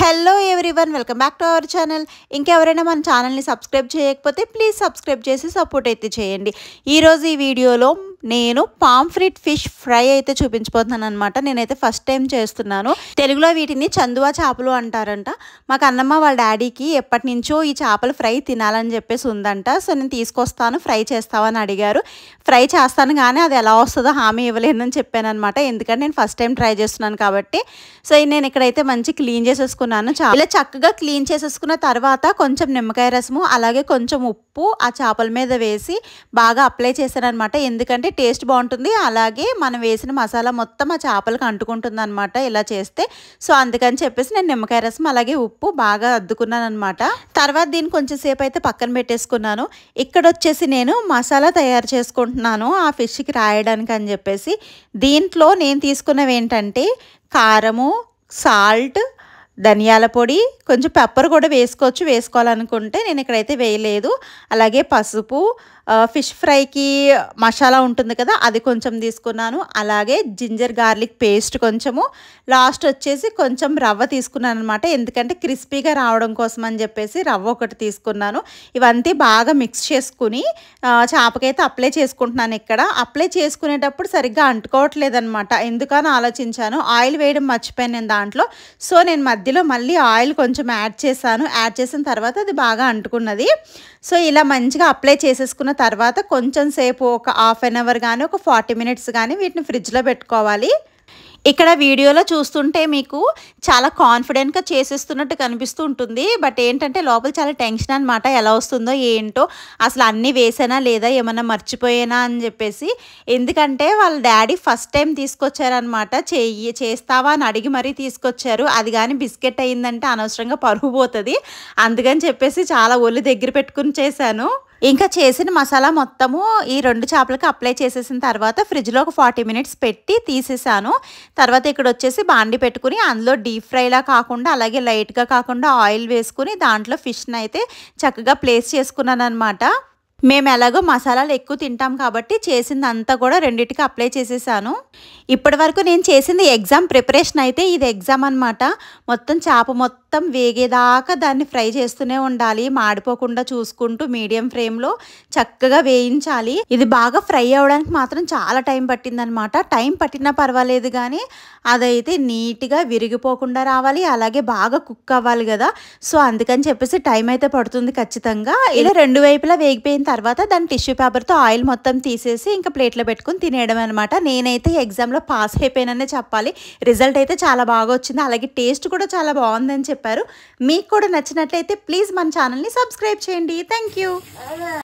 Hello everyone, welcome back to our channel. ఇంకెవరైనా మన ఛానల్ని సబ్స్క్రైబ్ చేయకపోతే ప్లీజ్ సబ్స్క్రైబ్ చేసి సపోర్ట్ అయితే చేయండి. ఈరోజు ఈ వీడియోలో నేను పాంఫ్రెట్ ఫిష్ ఫ్రై అయితే చూపించబోతున్నాను అనమాట. నేనైతే ఫస్ట్ టైం చేస్తున్నాను. తెలుగులో వీటిని చందువా చేపలు అంటారంట. మాకు అన్నమ్మ వాళ్ళ డాడీకి ఎప్పటి నుంచో ఈ చేపల ఫ్రై తినాలని చెప్పేసి ఉందంట. సో నేను తీసుకొస్తాను, ఫ్రై చేస్తావని అడిగారు. ఫ్రై చేస్తాను కానీ అది ఎలా వస్తుందో హామీ ఇవ్వలేనని చెప్పాను అనమాట. ఎందుకంటే నేను ఫస్ట్ టైం ట్రై చేస్తున్నాను కాబట్టి. సో నేను ఇక్కడైతే మంచి క్లీన్ చేసేసుకున్నాను. ఇలా చక్కగా క్లీన్ చేసేసుకున్న తర్వాత కొంచెం నిమ్మకాయ రసము అలాగే కొంచెం ఉప్పు ఆ చేపల మీద వేసి బాగా అప్లై చేశాను అనమాట. ఎందుకంటే టేస్ట్ బాగుంటుంది, అలాగే మనం వేసిన మసాలా మొత్తం ఆ చేపలకు అంటుకుంటుంది అనమాట ఇలా చేస్తే. సో అందుకని చెప్పేసి నేను నిమ్మకాయ రసం అలాగే ఉప్పు బాగా అద్దుకున్నాను అనమాట. తర్వాత దీన్ని కొంచెం సేపు అయితే పక్కన పెట్టేసుకున్నాను. ఇక్కడ వచ్చేసి నేను మసాలా తయారు చేసుకుంటున్నాను ఆ ఫిష్కి రాయడానికి అని చెప్పేసి. దీంట్లో నేను తీసుకున్నవి ఏంటంటే కారము, సాల్ట్, ధనియాల పొడి, కొంచెం పెప్పర్ కూడా వేసుకోవాలనుకుంటే నేను ఇక్కడైతే వేయలేదు. అలాగే పసుపు, ఫిష్ ఫ్రైకి మసాలా ఉంటుంది కదా అది కొంచెం తీసుకున్నాను. అలాగే జింజర్ గార్లిక్ పేస్ట్ కొంచెము, లాస్ట్ వచ్చేసి కొంచెం రవ్వ తీసుకున్నాను అనమాట. ఎందుకంటే క్రిస్పీగా రావడం కోసం అని చెప్పేసి రవ్వ ఒకటి తీసుకున్నాను. ఇవంతా బాగా మిక్స్ చేసుకుని చేపకైతే అప్లై చేసుకుంటున్నాను. ఇక్కడ అప్లై చేసుకునేటప్పుడు సరిగ్గా అంటుకోవట్లేదు అనమాట. ఎందుకని ఆలోచించాను, ఆయిల్ వేయడం మర్చిపోయాను నేను దాంట్లో. సో నేను మధ్యలో మళ్ళీ ఆయిల్ కొంచెం యాడ్ చేసిన తర్వాత అది బాగా అంటుకున్నది. సో ఇలా మంచిగా అప్లై చేసేసుకున్న తర్వాత కొంచెం సేపు ఒక హాఫ్ అన్ అవర్ కానీ ఒక 40 మినిట్స్ కానీ వీటిని ఫ్రిడ్జ్లో పెట్టుకోవాలి. ఇక్కడ వీడియోలో చూస్తుంటే మీకు చాలా కాన్ఫిడెంట్గా చేసేస్తున్నట్టు కనిపిస్తూ ఉంటుంది. బట్ ఏంటంటే లోపల చాలా టెన్షన్ అనమాట, ఎలా వస్తుందో ఏంటో, అసలు అన్నీ వేసానా లేదా, ఏమన్నా మర్చిపోయానా అని చెప్పేసి. ఎందుకంటే వాళ్ళ డాడీ ఫస్ట్ టైం తీసుకొచ్చారనమాట. చేస్తావా అని అడిగి మరీ తీసుకొచ్చారు. అది కానీ బిస్కెట్ అయ్యిందంటే అనవసరంగా పరుగు పోతుంది. అందుకని చెప్పేసి చాలా ఒళ్ళు దగ్గర పెట్టుకుని చేశాను. ఇంకా చేసిన మసాలా మొత్తము ఈ 2 చేపలకి అప్లై చేసేసిన తర్వాత ఫ్రిడ్జ్లో ఒక 40 మినిట్స్ పెట్టి తీసేసాను. తర్వాత ఇక్కడ వచ్చేసి బాండి పెట్టుకుని అందులో డీప్ ఫ్రైలా కాకుండా అలాగే లైట్గా కాకుండా ఆయిల్ వేసుకుని దాంట్లో ఫిష్ని అయితే చక్కగా ప్లేస్ చేసుకున్నాను అనమాట. మేము ఎలాగో మసాలాలు ఎక్కువ తింటాం కాబట్టి చేసిందంతా కూడా రెండింటికి అప్లై చేసేసాను. ఇప్పటి వరకు నేను చేసింది ఎగ్జామ్ ప్రిపరేషన్ అయితే ఇది ఎగ్జామ్ అనమాట. మొత్తం చేప మొత్తం వేగేదాకా దాన్ని ఫ్రై చేస్తూనే ఉండాలి, మాడిపోకుండా చూసుకుంటూ మీడియం ఫ్లేమ్లో చక్కగా వేయించాలి. ఇది బాగా ఫ్రై అవ్వడానికి మాత్రం చాలా టైం పట్టిందనమాట. టైం పట్టినా పర్వాలేదు కానీ అదైతే నీట్గా విరిగిపోకుండా రావాలి, అలాగే బాగా కుక్ అవ్వాలి కదా. సో అందుకని చెప్పేసి టైం అయితే పడుతుంది ఖచ్చితంగా. ఇలా 2 వైపులా వేగిపోయిన తర్వాత దాని టిష్యూ పేపర్తో ఆయిల్ మొత్తం తీసేసి ఇంకా ప్లేట్లో పెట్టుకుని తినేయడం అనమాట. నేనైతే ఎగ్జామ్లో పాస్ అయిపోయాననే చెప్పాలి. రిజల్ట్ అయితే చాలా బాగా వచ్చింది, అలాగే టేస్ట్ కూడా చాలా బాగుందని చెప్పారు. మీకు కూడా నచ్చినట్లయితే ప్లీజ్ మన ఛానల్ని సబ్స్క్రైబ్ చేయండి. Thank you.